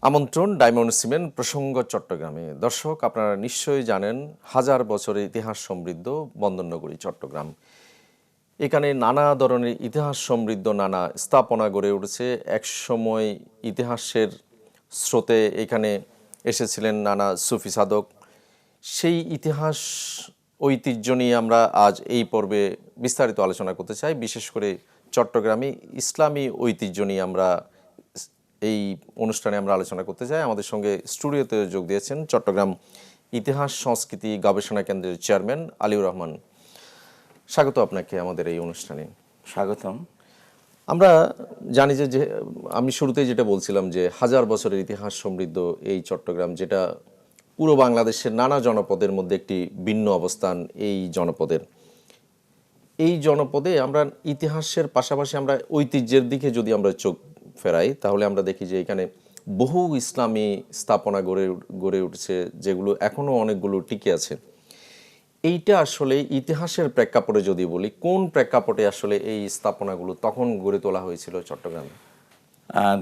আমন্ত্রণ diamond cement প্রসঙ্গ চট্টগ্রামে। দর্শক, আপনারা নিশ্চয়ই জানেন হাজার বছরের ইতিহাস সমৃদ্ধ বন্দরনগরী চট্টগ্রাম। এখানে নানা ধরনের ইতিহাস সমৃদ্ধ নানা স্থাপনা গড়ে উঠেছে। একসময় ইতিহাসের স্রোতে এখানে এসেছিলেন নানা সুফি সাধক। সেই ইতিহাস ঐতিহ্য নিয়ে আমরা আজ এই পর্বে বিস্তারিত আলোচনা করতে চাই। বিশেষ করে চট্টগ্রামে ইসলামী ঐতিহ্য নিয়ে আমরা এই অনুষ্ঠানে আমরা আলোচনা করতে চাই। আমাদের সঙ্গে স্টুডিওতে যোগ দিয়েছেন চট্টগ্রাম ইতিহাস সংস্কৃতি গবেষণা কেন্দ্রের চেয়ারম্যান আলিউর রহমান। স্বাগত আপনাকে আমাদের এই অনুষ্ঠানে। স্বাগতম। আমরা জানি যে আমি শুরুতেই যেটা বলছিলাম যে হাজার বছরের ইতিহাস সমৃদ্ধ এই চট্টগ্রাম, যেটা পুরো বাংলাদেশের নানা জনপদের মধ্যে একটি ভিন্ন অবস্থান। এই জনপদে আমরা ইতিহাসের পাশাপাশি আমরা ঐতিহ্যের দিকে যদি আমরা চোখ ফেরাই, তাহলে আমরা দেখি যে এখানে বহু ইসলামী স্থাপনা গড়ে উঠছে, যেগুলো এখনও অনেকগুলো টিকে আছে। এইটা আসলে ইতিহাসের প্রেক্ষাপটে যদি বলি, কোন প্রেক্ষাপটে আসলে এই স্থাপনাগুলো তখন গড়ে তোলা হয়েছিল চট্টগ্রামে?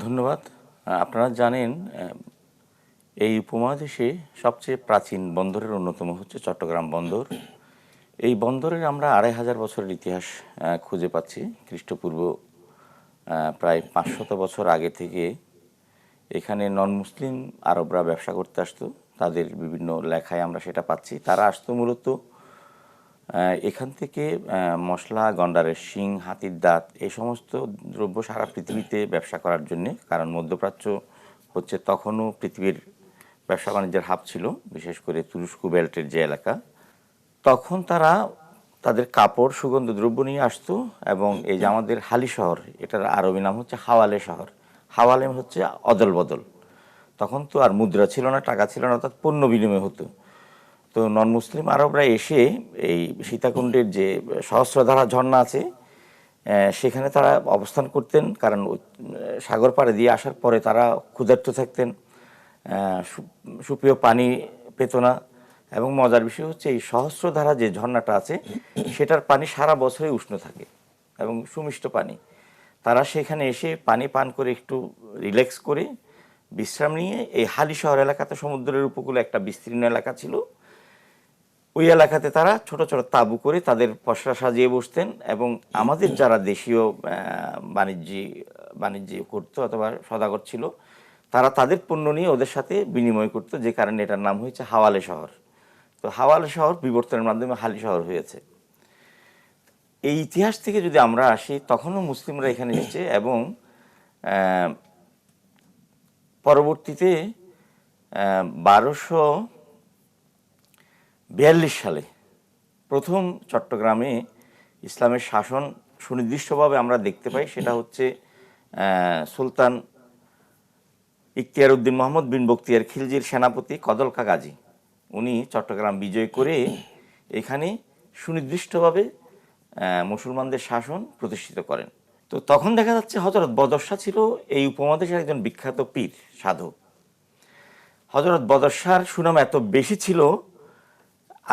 ধন্যবাদ। আপনারা জানেন এই উপমহাদেশে সবচেয়ে প্রাচীন বন্দরের অন্যতম হচ্ছে চট্টগ্রাম বন্দর। এই বন্দরের আমরা 2500 বছরের ইতিহাস খুঁজে পাচ্ছি। খ্রিস্টপূর্ব প্রায় 500 বছর আগে থেকে এখানে নন মুসলিম আরবরা ব্যবসা করতে আসতো। তাদের বিভিন্ন লেখায় আমরা সেটা পাচ্ছি। তারা আসতো মূলত এখান থেকে মশলা, গন্ডারের শিং, হাতির দাঁত এই সমস্ত দ্রব্য সারা পৃথিবীতে ব্যবসা করার জন্যে। কারণ মধ্যপ্রাচ্য হচ্ছে তখনও পৃথিবীর ব্যবসা বাণিজ্যের হাব ছিল, বিশেষ করে তুরস্ক বেল্টের যে এলাকা। তখন তারা তাদের কাপড়, সুগন্ধ দ্রব্য নিয়ে আসতো। এবং এই যে আমাদের হালি শহর, এটার আরবি নাম হচ্ছে হাওয়ালে শহর। হাওয়ালে হচ্ছে অদল বদল। তখন তো আর মুদ্রা ছিল না, টাকা ছিল না, অর্থাৎ পণ্য বিনিময় হতো। তো নন মুসলিম আরবরা এসে এই সীতাকুণ্ডের যে সহস্রধারা ঝর্ণা আছে সেখানে তারা অবস্থান করতেন। কারণ সাগর পাড়ে দিয়ে আসার পরে তারা ক্ষুধার্ত থাকতেন, সুপেয় পানি পেত না। এবং মজার বিষয় হচ্ছে এই সহস্রধারা যে ঝর্ণাটা আছে সেটার পানি সারা বছরই উষ্ণ থাকে এবং সুমিষ্ট পানি। তারা সেখানে এসে পানি পান করে একটু রিল্যাক্স করে বিশ্রাম নিয়ে এই হালি শহর এলাকাতে, সমুদ্রের উপকূলে একটা বিস্তীর্ণ এলাকা ছিল, ওই এলাকাতে তারা ছোট ছোট তাঁবু করে তাদের পসরা সাজিয়ে বসতেন। এবং আমাদের যারা দেশীয় বাণিজ্য করতো অথবা সদাগর ছিল, তারা তাদের পণ্য নিয়ে ওদের সাথে বিনিময় করতো, যে কারণে এটার নাম হয়েছে হাওয়ালে শহর। তো হাওয়ালে শহর বিবর্তনের মাধ্যমে হালি শহর হয়েছে। এই ইতিহাস থেকে যদি আমরা আসি, তখনও মুসলিমরা এখানে এসেছে এবং পরবর্তীতে 1242 সালে প্রথম চট্টগ্রামে ইসলামের শাসন সুনির্দিষ্টভাবে আমরা দেখতে পাই। সেটা হচ্ছে সুলতান ইখতিয়ার উদ্দিন মোহাম্মদ বিন বখতিয়ার খিলজির সেনাপতি কদলকা গাজী, উনি চট্টগ্রাম বিজয় করে এখানে সুনির্দিষ্টভাবে মুসলমানদের শাসন প্রতিষ্ঠিত করেন। তো তখন দেখা যাচ্ছে হযরত বদর শাহ ছিল এই উপমহাদেশের একজন বিখ্যাত পীর সাধক। হযরত বদর শাহর সুনাম এত বেশি ছিল,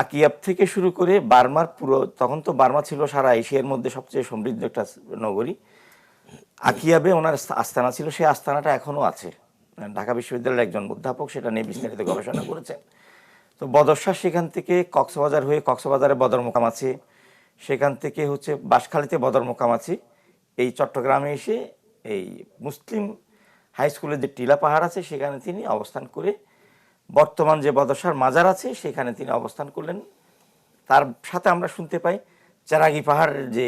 আকিয়াব থেকে শুরু করে বার্মার পুরো, তখন তো বার্মা ছিল সারা এশিয়ার মধ্যে সবচেয়ে সমৃদ্ধ একটা নগরী। আকিয়াবে ওনার আস্তানা ছিল, সেই আস্তানাটা এখনও আছে। ঢাকা বিশ্ববিদ্যালয়ের একজন অধ্যাপক সেটা নিয়ে বিস্তারিত গবেষণা করেছেন। তো বদর শাহ সেখান থেকে কক্সবাজার হয়ে, কক্সবাজারে বদর মোকাম আছে, সেখান থেকে হচ্ছে বাঁশখালীতে বদর মোকাম আছে, এই চট্টগ্রামে এসে এই মুসলিম হাই স্কুলের যে টিলা পাহাড় আছে সেখানে তিনি অবস্থান করে বর্তমান যে বদর শাহর মাজার আছে সেখানে তিনি অবস্থান করলেন। তার সাথে আমরা শুনতে পাই চেরাগি পাহাড়ের যে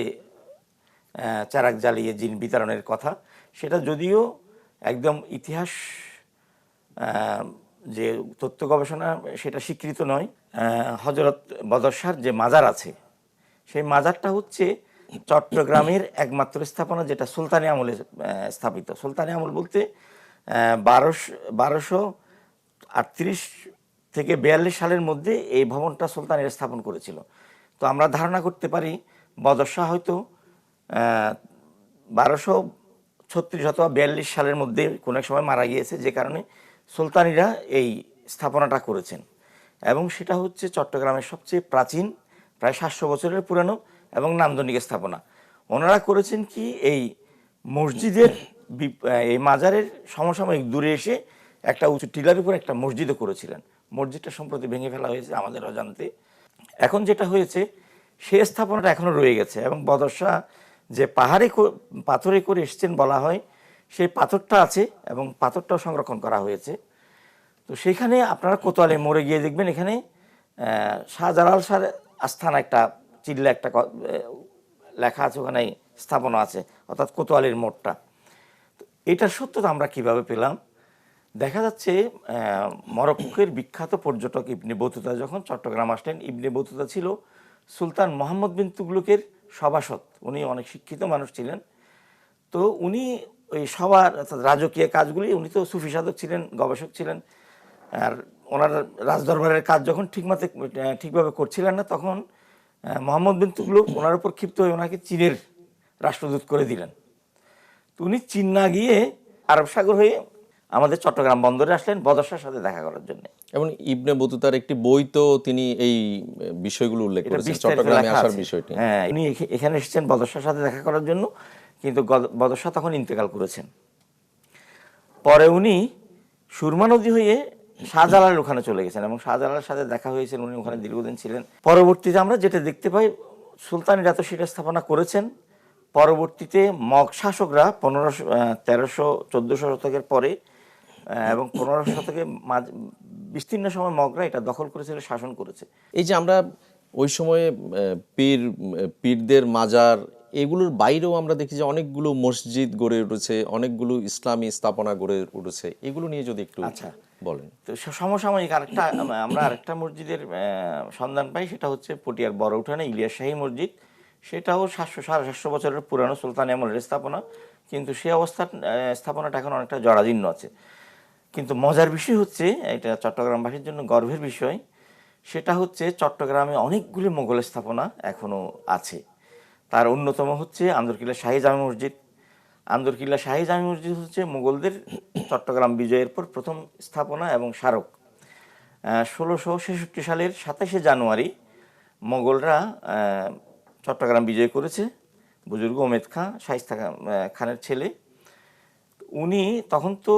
চেরাগ জ্বালিয়ে জিন বিতরণের কথা, সেটা যদিও একদম ইতিহাস যে তথ্য গবেষণা সেটা স্বীকৃত নয়। হযরত বদর শাহর যে মাজার আছে সেই মাজারটা হচ্ছে চট্টগ্রামের একমাত্র স্থাপনা, যেটা সুলতানি আমলে স্থাপিত। সুলতানি আমল বলতে 1238 থেকে 42 সালের মধ্যে এই ভবনটা সুলতানের স্থাপন করেছিল। তো আমরা ধারণা করতে পারি বদর শাহ হয়তো 1236 অথবা 42 সালের মধ্যে কোনো এক সময় মারা গিয়েছে, যে কারণে সুলতানিরা এই স্থাপনাটা করেছেন। এবং সেটা হচ্ছে চট্টগ্রামের সবচেয়ে প্রাচীন, প্রায় 700 বছরের পুরানো এবং নান্দনিক স্থাপনা। ওনারা করেছেন কি, এই মসজিদের এই মাজারের সমসাময়িক দূরে এসে একটা উঁচু টিলার উপর একটা মসজিদও করেছিলেন। মসজিদটা সম্প্রতি ভেঙে ফেলা হয়েছে আমাদের অজান্তে। এখন যেটা হয়েছে, সে স্থাপনাটা এখনো রয়ে গেছে এবং বদর শাহ যে পাথরে করে এসেছেন বলা হয়, সেই পাথরটা আছে এবং পাথরটাও সংরক্ষণ করা হয়েছে। তো সেখানে আপনারা কোতোয়ালি মোড়ে গিয়ে দেখবেন, এখানে শাহজালাল শাহ আস্থানা একটা চিল্লা একটা লেখা আছে, ওখানে স্থাপনা আছে, অর্থাৎ কোতোয়ালির মোড়টা। তো এটার সত্যতা আমরা কিভাবে পেলাম? দেখা যাচ্ছে মরক্কোর বিখ্যাত পর্যটক ইবনে বতুতা যখন চট্টগ্রাম আসলেন, ইবনে বতুতা ছিল সুলতান মোহাম্মদ বিন তুগলকের সভাসদ। উনি অনেক শিক্ষিত মানুষ ছিলেন। তো উনি ওই সবার রাজকীয় কাজগুলি, উনি তো সুফি সাধক ছিলেন, গবেষক ছিলেন, আর ওনার রাজদরবারের কাজ যখন ঠিকভাবে করছিলেন না, তখন মোহাম্মদ বিন তুগলক ওনার উপর ক্ষিপ্ত হয়ে ওনাকে চীনের রাষ্ট্রদূত করে দিলেন। তো উনি চীন না গিয়ে আরব সাগর হয়ে আমাদের চট্টগ্রাম বন্দরে আসলেন বদর শাহর সাথে দেখা করার জন্য। এবং ইবনে বতুতার একটি বই তো তিনি এই বিষয়গুলো উল্লেখ করেছেন, চট্টগ্রামে আসার বিষয়টি। হ্যাঁ, উনি এখানে এসেছেন বদর শাহর সাথে দেখা করার জন্য, কিন্তু বদর শাহ তখন ইন্তেকাল করেছেন। পরে উনি সুরমা নদী হয়ে শাহজালালের ওখানে চলে গেছেন এবং শাহজালালের সাথে দেখা হয়েছিল, উনি ওখানে দীর্ঘদিন ছিলেন। পরবর্তীতে আমরা যেটা দেখতে পাই, সুলতানিরা তো সেটা স্থাপনা করেছেন। পরবর্তীতে মগ শাসকরা 1500, 1300, 1400 শতকের পরে এবং 1500 শতকে বিস্তীর্ণ সময় মগরা এটা দখল করেছিল, শাসন করেছে। এই যে আমরা ওই সময়ে পীরদের মাজার, এগুলোর বাইরেও আমরা দেখি যে অনেকগুলো মসজিদ গড়ে উঠেছে, অনেকগুলো ইসলামী স্থাপনা গড়ে উঠেছে, এগুলো নিয়ে যদি একটু বলেন। তো সমসাময়িক আমরা আরেকটা মসজিদের সন্ধান পাই, সেটা হচ্ছে পটিয়ার বড় উঠানে ইলিয়াস শাহী মসজিদ। সেটাও 700-750 বছরের পুরানো সুলতানি আমলের স্থাপনা, কিন্তু সে অবস্থার স্থাপনাটা এখন অনেকটা জরাজীর্ণ আছে। কিন্তু মজার বিষয় হচ্ছে, এটা চট্টগ্রামবাসীর জন্য গর্বের বিষয়, সেটা হচ্ছে চট্টগ্রামে অনেকগুলি মোগল স্থাপনা এখনও আছে। তার অন্যতম হচ্ছে আন্দরকিল্লা শাহী জামে মসজিদ। আন্দরকিল্লা শাহী জামে মসজিদ হচ্ছে মুঘলদের চট্টগ্রাম বিজয়ের পর প্রথম স্থাপনা এবং স্মারক। 1666 সালের 27শে জানুয়ারি মোগলরা চট্টগ্রাম বিজয় করেছে। বুজুর্গ ওমেদ খাঁ, শায়েস্তা খানের ছেলে, উনি তখন তো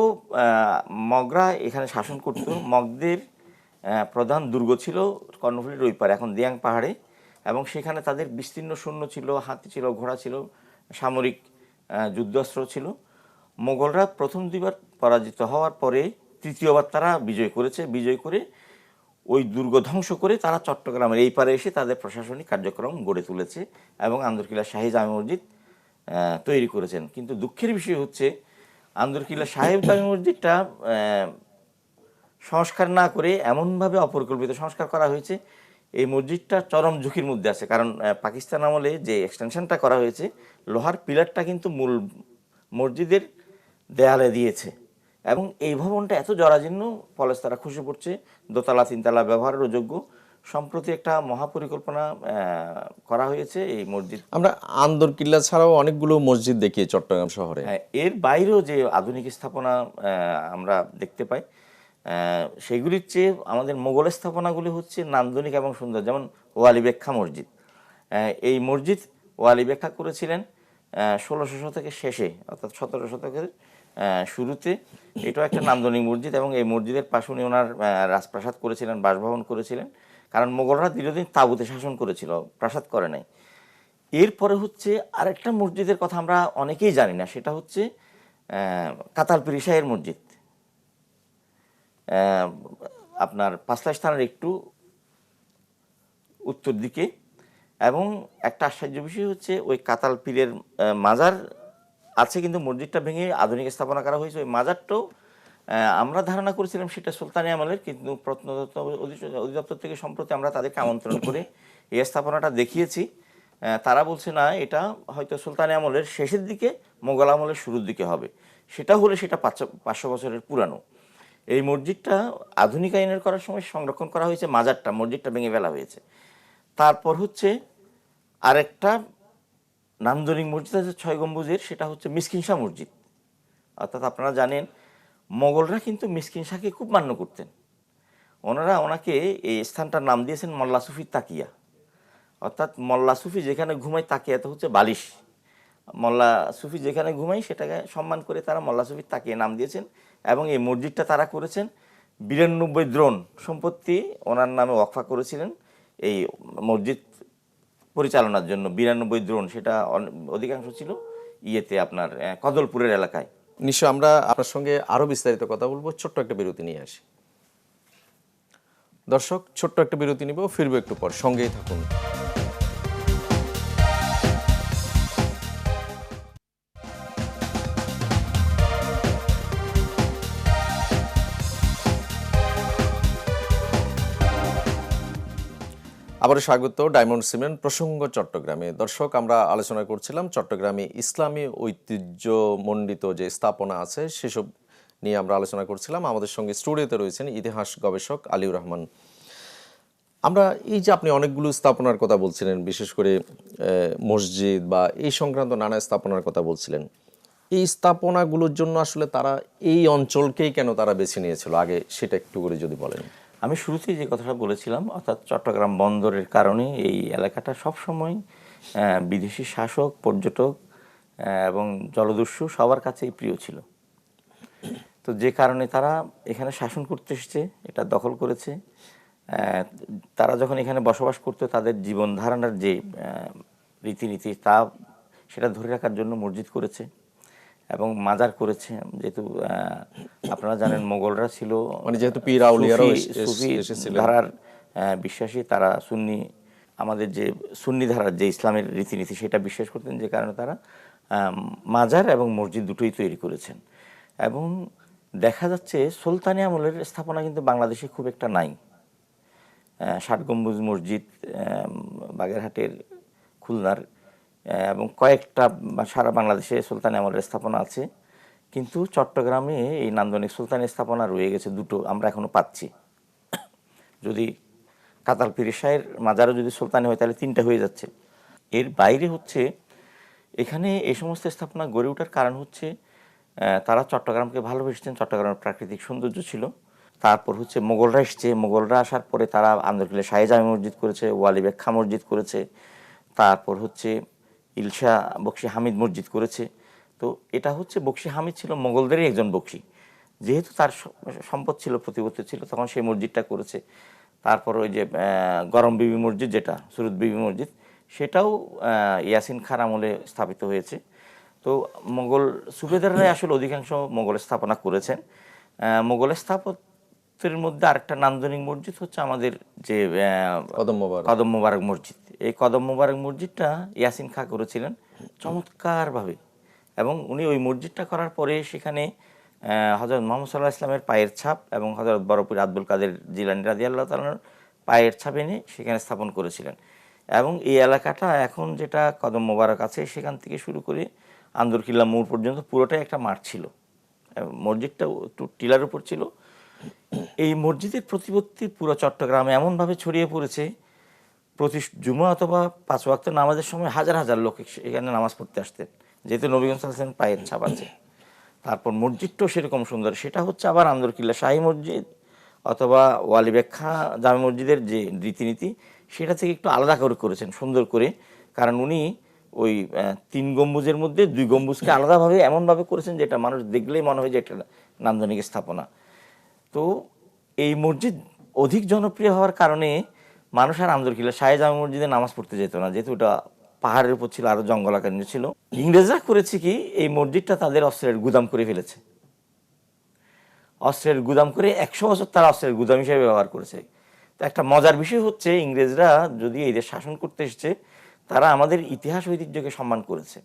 মগরা এখানে শাসন করত। মগদের প্রধান দুর্গ ছিল কর্ণফুলীর ওই পারে, এখন দিয়াং পাহাড়ে, এবং সেখানে তাদের বিস্তীর্ণ সৈন্য ছিল, হাতি ছিল, ঘোড়া ছিল, সামরিক যুদ্ধাস্ত্র ছিল। মোগলরা প্রথম দুইবার পরাজিত হওয়ার পরে তৃতীয়বার তারা বিজয় করেছে। বিজয় করে ওই দুর্গ ধ্বংস করে তারা চট্টগ্রামের এই পারে এসে তাদের প্রশাসনিক কার্যক্রম গড়ে তুলেছে এবং আন্দরকিল্লা শাহী জামে মসজিদ তৈরি করেছেন। কিন্তু দুঃখের বিষয় হচ্ছে, আন্দরকিল্লা শাহী জামে মসজিদটা সংস্কার না করে এমনভাবে অপরিকল্পিত সংস্কার করা হয়েছে, এই মসজিদটা চরম ঝুঁকির মধ্যে আছে। কারণ পাকিস্তান আমলে যে এক্সটেনশনটা করা হয়েছে, লোহার পিলারটা কিন্তু মূল মসজিদের দেয়ালে দিয়েছে এবং এই ভবনটা এত জরাজীর্ণ, পলেস্তারা খসে পড়ছে, দোতলা তিনতলা ব্যবহারের যোগ্য। সম্প্রতি একটা মহাপরিকল্পনা করা হয়েছে এই মসজিদ। আমরা আন্দরকিল্লা ছাড়াও অনেকগুলো মসজিদ দেখি চট্টগ্রাম শহরে। হ্যাঁ, এর বাইরেও যে আধুনিক স্থাপনা আমরা দেখতে পাই, সেগুলির চেয়ে আমাদের মোগল স্থাপনাগুলি হচ্ছে নান্দনিক এবং সুন্দর। যেমন ওয়ালি বেখ্যা মসজিদ। এই মসজিদ ওয়ালি বেখ্যা করেছিলেন 1600 শতকের শেষে, অর্থাৎ 17 শতকের শুরুতে। এটাও একটা নান্দনিক মসজিদ এবং এই মসজিদের পাশে উনি ওনার রাজপ্রাসাদ করেছিলেন, বাসভবন করেছিলেন। কারণ মোগলরা দীর্ঘদিন তাঁবুতে শাসন করেছিল, প্রাসাদ করে নাই। এরপরে হচ্ছে আরেকটা মসজিদের কথা আমরা অনেকেই জানি না, সেটা হচ্ছে কাতালপীর শাহের মসজিদ। আপনার পাঁচলাইশ থানার একটু উত্তর দিকে। এবং একটা আশ্চর্য বিষয় হচ্ছে, ওই কাতাল পীরের মাজার আছে, কিন্তু মসজিদটা ভেঙে আধুনিক স্থাপনা করা হয়েছে। ওই মাজারটাও আমরা ধারণা করেছিলাম সেটা সুলতানি আমলের, কিন্তু প্রত্নতত্ত্ব অধিদপ্তর থেকে সম্প্রতি আমরা তাদেরকে আমন্ত্রণ করে এই স্থাপনাটা দেখিয়েছি। তারা বলছে না, এটা হয়তো সুলতানি আমলের শেষের দিকে, মোগল আমলের শুরুর দিকে হবে। সেটা হলে সেটা 500 বছরের পুরানো। এই মসজিদটা আধুনিকায়নের করার সময় সংরক্ষণ করা হয়েছে মাজারটা, মসজিদটা ভেঙে ফেলা হয়েছে। তারপর হচ্ছে আরেকটা নান্দনিক মসজিদ আছে 6 গম্বুজের, সেটা হচ্ছে মিসকিন শাহ মসজিদ। অর্থাৎ আপনারা জানেন, মোগলরা কিন্তু মিসকিন শাহকে খুব মান্য করতেন। ওনাকে এই স্থানটার নাম দিয়েছেন মোল্লা সুফির তাকিয়া। অর্থাৎ মোল্লা সুফি যেখানে ঘুমায়, তাকিয়াতে হচ্ছে বালিশ। মোল্লা সুফি যেখানে ঘুমায় সেটাকে সম্মান করে তারা মোল্লা সুফির তাকিয়া নাম দিয়েছেন এবং এই মসজিদটা তারা করেছেন 92 দ্রোণ সম্পত্তি ওনার নামে ওয়াকফা করেছিলেন এই মসজিদ পরিচালনার জন্য। 92 দ্রোণ, সেটা অধিকাংশ ছিল ইয়েতে আপনার কদলপুরের এলাকায়। নিশ্চয় আমরা আপনার সঙ্গে আরো বিস্তারিত কথা বলবো, ছোট্ট একটা বিরতি নিয়ে আসি। দর্শক, ছোট্ট একটা বিরতি নিব, ফিরবো একটু পর, সঙ্গেই থাকুন। আবারও স্বাগত ডায়মন্ড সিমেন্ট প্রসঙ্গ চট্টগ্রামে। দর্শক, আমরা আলোচনা করছিলাম চট্টগ্রামে ইসলামী ঐতিহ্যমণ্ডিত যে স্থাপনা আছে সেসব নিয়ে আমরা আলোচনা করছিলাম। আমাদের সঙ্গে স্টুডিওতে রয়েছেন ইতিহাস গবেষক আলিউর রহমান। আমরা এই যে আপনি অনেকগুলো স্থাপনার কথা বলছিলেন, বিশেষ করে মসজিদ বা এই সংক্রান্ত নানা স্থাপনার কথা বলছিলেন, এই স্থাপনাগুলোর জন্য আসলে তারা এই অঞ্চলকেই কেন তারা বেছে নিয়েছিল আগে, সেটা একটু করে যদি বলেন। আমি শুরুতেই যে কথাটা বলেছিলাম, অর্থাৎ চট্টগ্রাম বন্দরের কারণে এই এলাকাটা সবসময় বিদেশি শাসক, পর্যটক এবং জলদস্যু সবার কাছেই প্রিয় ছিল। তো যে কারণে তারা এখানে শাসন করতে এসেছে, এটা দখল করেছে। তারা যখন এখানে বসবাস করতো তাদের জীবন ধারণার যে রীতিনীতি সেটা ধরে রাখার জন্য মসজিদ করেছে এবং মাজার করেছে। যেহেতু আপনারা জানেন মোগলরা ছিল মানে যেহেতু পীর আউলিয়ারাও সুফি এসেছিলেন, ধারার বিশ্বাসী, তারা সুন্নি, আমাদের যে সুন্নি ধারার যে ইসলামের রীতিনীতি সেটা বিশ্বাস করতেন, যে কারণে তারা মাজার এবং মসজিদ দুটোই তৈরি করেছেন। এবং দেখা যাচ্ছে সুলতানি আমলের স্থাপনা কিন্তু বাংলাদেশে খুব একটা নাই। 60 গম্বুজ মসজিদ বাগেরহাটের, খুলনার এবং কয়েকটা সারা বাংলাদেশে সুলতানি আমলের স্থাপনা আছে, কিন্তু চট্টগ্রামে এই নান্দনিক সুলতানি স্থাপনা রয়ে গেছে দুটো, আমরা এখনো পাচ্ছি। যদি কাতাল পীর শাহের মাজারও যদি সুলতানি হয় তাহলে 3টা হয়ে যাচ্ছে। এর বাইরে হচ্ছে এখানে এই সমস্ত স্থাপনা গড়ে ওঠার কারণ হচ্ছে তারা চট্টগ্রামকে ভালোবেসেছেন, চট্টগ্রামের প্রাকৃতিক সৌন্দর্য ছিল। তারপর হচ্ছে মোগলরা এসছে, মোগলরা আসার পরে তারা আন্দরকিল্লা শাহী জামে মসজিদ করেছে, ওয়ালি বেখ্যা মসজিদ করেছে, তারপর হচ্ছে ইলশা বক্সি হামিদ মসজিদ করেছে। তো এটা হচ্ছে বক্সি হামিদ ছিল মোগলদেরই একজন বক্সি, যেহেতু তার সম্পদ ছিল, প্রতিপত্তি ছিল, তখন সেই মসজিদটা করেছে। তারপর ওই যে গরম বিবি মসজিদ, যেটা সুরুদ বিবি মসজিদ, সেটাও ইয়াসিন খান আমলে স্থাপিত হয়েছে। তো মোগল সুবেদাররাই আসলে অধিকাংশ মোগল স্থাপনা করেছেন। মোগল স্থাপত্যের মধ্যে আরেকটা নান্দনিক মসজিদ হচ্ছে আমাদের যে কদম মোবারক মসজিদ। এই কদম মোবারক মসজিদটা ইয়াসিন খাঁ করেছিলেন চমৎকারভাবে, এবং উনি ওই মসজিদটা করার পরে সেখানে হযরত মুহাম্মদ সাল্লাল্লাহু আলাইহি ওয়াসাল্লামের পায়ের ছাপ এবং হযরত বড়পীর আব্দুল কাদের জিলানী রাদিয়াল্লাহু তাআলার পায়ের ছাপ এনে সেখানে স্থাপন করেছিলেন। এবং এই এলাকাটা এখন যেটা কদম মোবারক আছে, সেখান থেকে শুরু করে আন্দরকিল্লা মোড় পর্যন্ত পুরোটাই একটা মাঠ ছিল। মসজিদটা একটু টিলার উপর ছিল। এই মসজিদের প্রতিপত্তি পুরো চট্টগ্রামে এমনভাবে ছড়িয়ে পড়েছে, প্রতি জুমা অথবা 5 ওয়াক্ত নামাজের সময় হাজার হাজার লোক এখানে নামাজ পড়তে আসতেন, যেহেতু নবীগঞ্জ সাল্লাল্লাহু আলাইহি ওয়াসাল্লামের পায়ের ছাপ আছে। তারপর মসজিদটাও সেরকম সুন্দর, সেটা হচ্ছে আবার আন্দরকিল্লা শাহী মসজিদ অথবা ওয়ালি বেখ্যা জামে মসজিদের যে রীতিনীতি সেটা থেকে একটু আলাদা করে করেছেন সুন্দর করে, কারণ উনি ওই 3 গম্বুজের মধ্যে 2 গম্বুজকে আলাদাভাবে এমনভাবে করেছেন যেটা মানুষ দেখলেই মনে হয় যে এটা নান্দনিক স্থাপনা। তো এই মসজিদ অধিক জনপ্রিয় হওয়ার কারণে মানুষ আর আন্দরকিল্লা শাহী জামে মসজিদে নামাজ পড়তে যেত না, যেহেতু ওটা পাহাড়ের উপর ছিল, আরো জঙ্গলাকারণ্য ছিল। ইংরেজরা করেছে কি, এই মসজিদটা তাদের অস্ত্রের গুদাম করে ফেলেছে। অস্ত্রের গুদাম করে 100 বছর তারা অস্ত্রের গুদাম হিসেবে ব্যবহার করেছে। তো একটা মজার বিষয় হচ্ছে, ইংরেজরা যদি এই দেশ শাসন করতে এসেছে, তারা আমাদের ইতিহাস ঐতিহ্যকে সম্মান করেছে।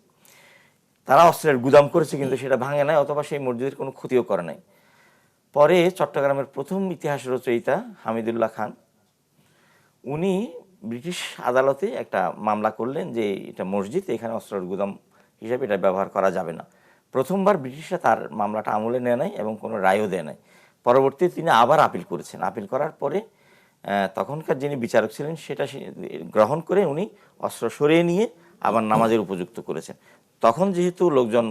তারা অস্ত্রের গুদাম করেছে কিন্তু সেটা ভাঙে নাই, অথবা সেই মসজিদের কোনো ক্ষতিও করে নাই। পরে চট্টগ্রামের প্রথম ইতিহাস রচয়িতা হামিদুল্লাহ খান, উনি ব্রিটিশ আদালতে একটা মামলা করলেন যে এটা মসজিদ, এখানে অস্ত্রের গুদাম হিসেবে এটা ব্যবহার করা যাবে না। প্রথমবার ব্রিটিশরা তার মামলাটা আমলে নেয় নাই এবং কোনো রায়ও দেয় নাই। পরবর্তীতে তিনি আবার আপিল করেছেন। আপিল করার পরে তখনকার যিনি বিচারক ছিলেন সেটা গ্রহণ করে উনি অস্ত্র সরিয়ে নিয়ে আবার নামাজের উপযুক্ত করেছেন। তখন যেহেতু লোকজন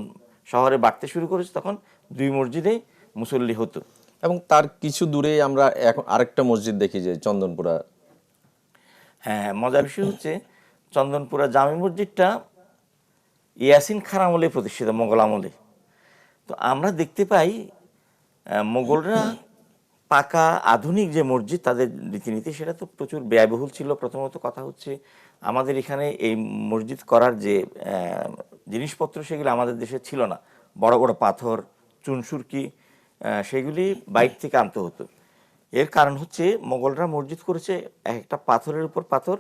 শহরে বাড়তে শুরু করেছে, তখন 2 মসজিদে মুসল্লি হতো। এবং তার কিছু দূরে আমরা এখন আরেকটা মসজিদ দেখি, যে চন্দনপুরা। হ্যাঁ, মজার বিষয় হচ্ছে চন্দনপুরা জামে মসজিদটা ইয়াসিন খান আমলে প্রতিষ্ঠিত, মোগল আমলে। তো আমরা দেখতে পাই মোগলরা পাকা আধুনিক যে মসজিদ তাদের রীতিনীতি সেটা তো প্রচুর ব্যয়বহুল ছিল। প্রথমত কথা হচ্ছে আমাদের এখানে এই মসজিদ করার যে জিনিসপত্র সেগুলো আমাদের দেশে ছিল না। বড় বড় পাথর, চুনসুরকি, সেগুলি বাইরে থেকে আনতে হতো। এর কারণ হচ্ছে মোগলরা মসজিদ করেছে একটা পাথরের উপর পাথর,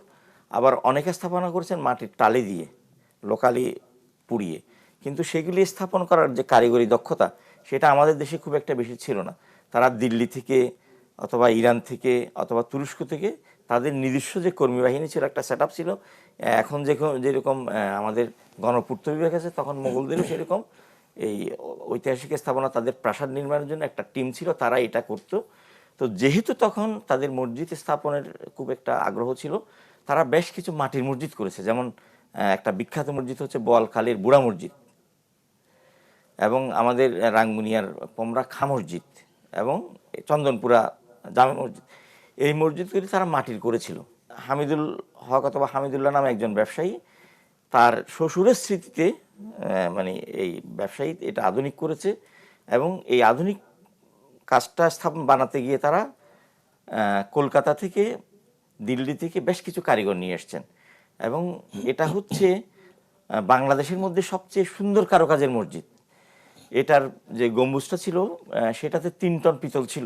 আবার অনেকে স্থাপনা করেছেন মাটির টালি দিয়ে, লোকালি পুড়িয়ে। কিন্তু সেগুলি স্থাপন করার যে কারিগরি দক্ষতা সেটা আমাদের দেশে খুব একটা বেশি ছিল না। তারা দিল্লি থেকে অথবা ইরান থেকে অথবা তুরস্ক থেকে তাদের নিজস্ব যে কর্মী বাহিনী ছিল, একটা সেট আপ ছিল। এখন যেরকম আমাদের গণপূর্ত বিভাগ আছে, তখন মোগলদেরও সেরকম এই ঐতিহাসিক স্থাপনা, তাদের প্রাসাদ নির্মাণের জন্য একটা টিম ছিল, তারা এটা করতো। তো যেহেতু তখন তাদের মসজিদ স্থাপনের খুব একটা আগ্রহ ছিল, তারা বেশ কিছু মাটির মসজিদ করেছে। যেমন একটা বিখ্যাত মসজিদ হচ্ছে বোয়ালখালীর বুড়া মসজিদ, এবং আমাদের রাঙ্গুনিয়ার পোমরা খা মসজিদ, এবং চন্দনপুরা জামে মসজিদ। এই মসজিদগুলি তারা মাটির করেছিল। হামিদুল হক অথবা হামিদুল্লাহ নামে একজন ব্যবসায়ী, তার শ্বশুরের স্মৃতিতে মানে এই ব্যবসায়ী এটা আধুনিক করেছে, এবং এই আধুনিক কাজটা স্থাপন বানাতে গিয়ে তারা কলকাতা থেকে, দিল্লি থেকে বেশ কিছু কারিগর নিয়ে এসছেন। এবং এটা হচ্ছে বাংলাদেশের মধ্যে সবচেয়ে সুন্দর কারুকাজের মসজিদ। এটার যে গম্বুজটা ছিল সেটাতে 3 টন পিতল ছিল,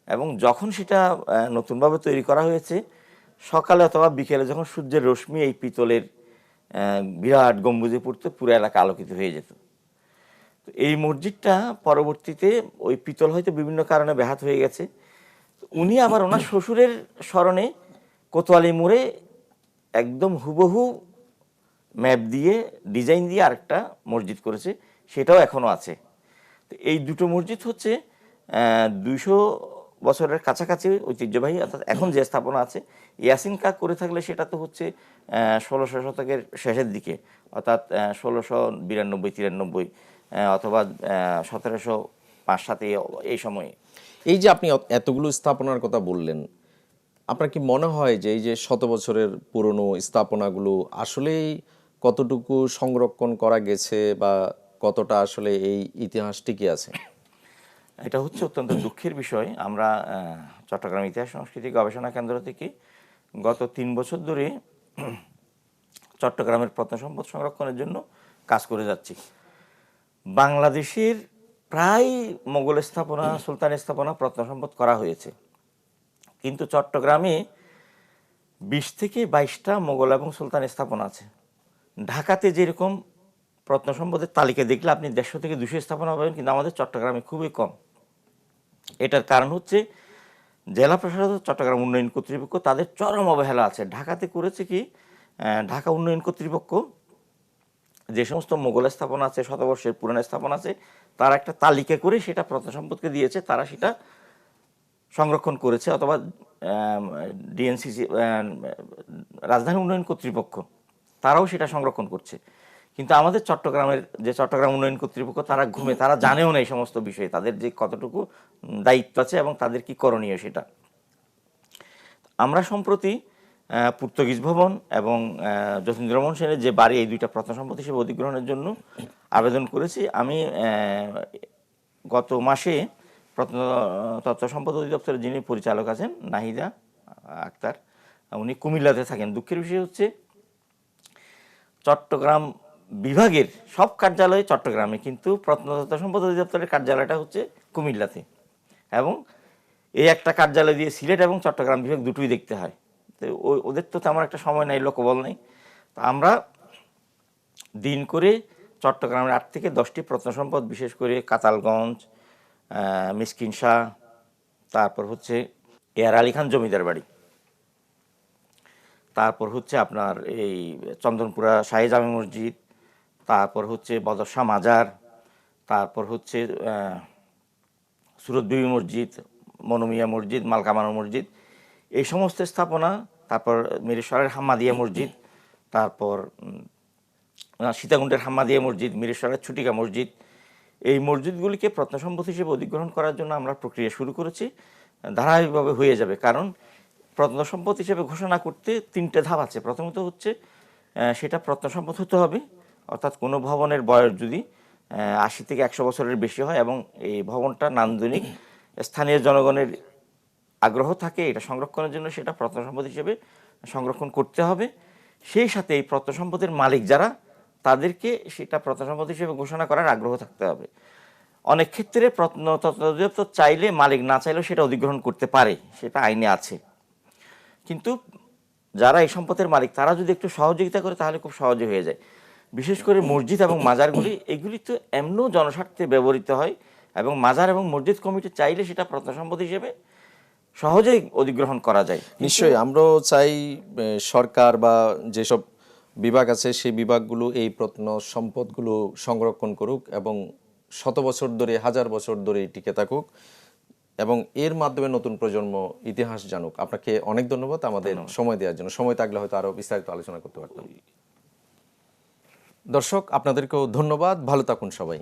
এবং যখন সেটা নতুনভাবে তৈরি করা হয়েছে, সকালে অথবা বিকেলে যখন সূর্যের রশ্মি এই পিতলের বিরাট গম্বুজে পড়তো, পুরো এলাকা আলোকিত হয়ে যেত। তো এই মসজিদটা পরবর্তীতে ওই পিতল হয়তো বিভিন্ন কারণে ব্যাহত হয়ে গেছে। উনি আবার ওনার শ্বশুরের স্মরণে কোতোয়ালি মোড়ে একদম হুবহু ম্যাপ দিয়ে ডিজাইন দিয়ে আরেকটা মসজিদ করেছে, সেটাও এখনও আছে। তো এই দুটো মসজিদ হচ্ছে 200 বছরের কাছাকাছি ঐতিহ্যবাহী। অর্থাৎ এখন যে স্থাপনা আছে, ইয়াসিন কা করে থাকলে সেটা তো হচ্ছে 1600 শতকের শেষের দিকে, অর্থাৎ 1692-93, অথবা 1705-7 এই সময়ে। এই যে আপনি এতগুলো স্থাপনার কথা বললেন, আপনার কি মনে হয় যে এই যে 100 বছরের পুরনো স্থাপনাগুলো আসলেই কতটুকু সংরক্ষণ করা গেছে, বা কতটা আসলে এই ইতিহাস টিকে আছে? এটা হচ্ছে অত্যন্ত দুঃখের বিষয়। আমরা চট্টগ্রাম ইতিহাস সংস্কৃতি গবেষণা কেন্দ্র থেকে গত 3 বছর ধরে চট্টগ্রামের প্রত্নসম্পদ সংরক্ষণের জন্য কাজ করে যাচ্ছি। বাংলাদেশের প্রায় মোগল স্থাপনা, সুলতান স্থাপনা প্রত্নসম্পদ করা হয়েছে, কিন্তু চট্টগ্রামে 20 থেকে 22টা মোগল এবং সুলতান স্থাপনা আছে। ঢাকাতে যেরকম প্রত্নসম্পদের তালিকা দেখলে আপনি 150 থেকে 200 স্থাপনা পাবেন, কিন্তু আমাদের চট্টগ্রামে খুবই কম। এটার কারণ হচ্ছে জেলা প্রশাসক, চট্টগ্রাম উন্নয়ন কর্তৃপক্ষ, তাদের চরম অবহেলা আছে। ঢাকাতে করেছে কি, ঢাকা উন্নয়ন কর্তৃপক্ষ যে সমস্ত মোগল স্থাপনা আছে, শতবর্ষের পুরানো স্থাপনা আছে, তার একটা তালিকা করে সেটা প্রত্নসম্পদকে দিয়েছে, তারা সেটা সংরক্ষণ করেছে। অথবা ডিএনসিসি, রাজধানী উন্নয়ন কর্তৃপক্ষ, তারাও সেটা সংরক্ষণ করছে। কিন্তু আমাদের চট্টগ্রামের যে চট্টগ্রাম উন্নয়ন কর্তৃপক্ষ, তারা ঘুমে, তারা জানেও না এই সমস্ত বিষয়ে, তাদের যে কতটুকু দায়িত্ব আছে এবং তাদের কি করণীয় সেটা। আমরা সম্প্রতি পর্তুগিজ ভবন এবং যতীন্দ্রমোহন সেনের যে বাড়ি, এই দুইটা প্রত্নসম্পদ হিসেবে অধিগ্রহণের জন্য আবেদন করেছি। আমি গত মাসে তথ্য সম্পদ অধিদপ্তরের যিনি পরিচালক আছেন, নাহিদা আক্তার, উনি কুমিল্লাতে থাকেন। দুঃখের বিষয় হচ্ছে চট্টগ্রাম বিভাগের সব কার্যালয় চট্টগ্রামে, কিন্তু প্রত্নতত্ত্ব সম্পদ অধিদপ্তরের কার্যালয়টা হচ্ছে কুমিল্লাতে, এবং এই একটা কার্যালয় দিয়ে সিলেট এবং চট্টগ্রাম বিভাগ দুটোই দেখতে হয়। তো ওদের তো তেমন একটা সময় নাই, লোকবল নেই। তো আমরা দিন করে চট্টগ্রামের 8 থেকে 10টি প্রত্নসম্পদ, বিশেষ করে কাতালগঞ্জ, মিসকিন শাহ, তারপর হচ্ছে এয়ার আলী খান জমিদার বাড়ি, তারপর হচ্ছে আপনার এই চন্দনপুরা শাহী জামে মসজিদ, তারপর হচ্ছে বদর শাহ মাজার, তারপর হচ্ছে সুরত বিবি মসজিদ, মনুমিয়া মসজিদ, মালকামানো মসজিদ, এই সমস্ত স্থাপনা, তারপর মিরেশ্বরের হাম্মাদিয়া মসজিদ, তারপর সীতাকুণ্ডের হাম্মাদিয়া মসজিদ, মিরেশ্বরের ছুটিকা মসজিদ, এই মসজিদগুলিকে প্রত্নসম্পদ হিসেবে অধিগ্রহণ করার জন্য আমরা প্রক্রিয়া শুরু করেছি। ধারাবাহিকভাবে হয়ে যাবে, কারণ প্রত্নসম্পদ হিসেবে ঘোষণা করতে 3টে ধাপ আছে। প্রথমত হচ্ছে সেটা প্রত্নসম্পদ হতে হবে, অর্থাৎ কোনো ভবনের বয়স যদি 80 থেকে 100 বছরের বেশি হয় এবং এই ভবনটা নান্দনিক, স্থানীয় জনগণের আগ্রহ থাকে এটা সংরক্ষণের জন্য, সেটা প্রত্নসম্পদ হিসেবে সংরক্ষণ করতে হবে। সেই সাথে এই প্রত্নসম্পদের মালিক যারা, তাদেরকে সেটা প্রত্নসম্পদ হিসেবে ঘোষণা করার আগ্রহ থাকতে হবে। অনেক ক্ষেত্রে প্রত্নতত্ত্ব অধিদপ্তর চাইলে, মালিক না চাইলেও সেটা অধিগ্রহণ করতে পারে, সেটা আইনে আছে। কিন্তু যারা এই সম্পদের মালিক তারা যদি একটু সহযোগিতা করে তাহলে খুব সহজে হয়ে যায়। বিশেষ করে মসজিদ এবং মাজারগুলি, এগুলি তো এমনও জনস্বার্থে ব্যবহৃত হয় এবং মাজার এবং মসজিদ কমিটি চাইলে সেটা প্রত্নসম্পদ হিসেবে সহজেই অধিগ্রহণ করা যায়। নিশ্চয়ই আমরাও চাই সরকার বা যেসব বিভাগ আছে সেই বিভাগগুলো এই প্রত্ন সম্পদগুলো সংরক্ষণ করুক এবং শত বছর ধরে, হাজার বছর ধরে টিকে থাকুক এবং এর মাধ্যমে নতুন প্রজন্ম ইতিহাস জানুক। আপনাকে অনেক ধন্যবাদ আমাদের সময় দেওয়ার জন্য। সময় থাকলে হয়তো আরো বিস্তারিত আলোচনা করতে পারতাম। দর্শক, আপনাদেরকেও ধন্যবাদ। ভালো থাকুন সবাই।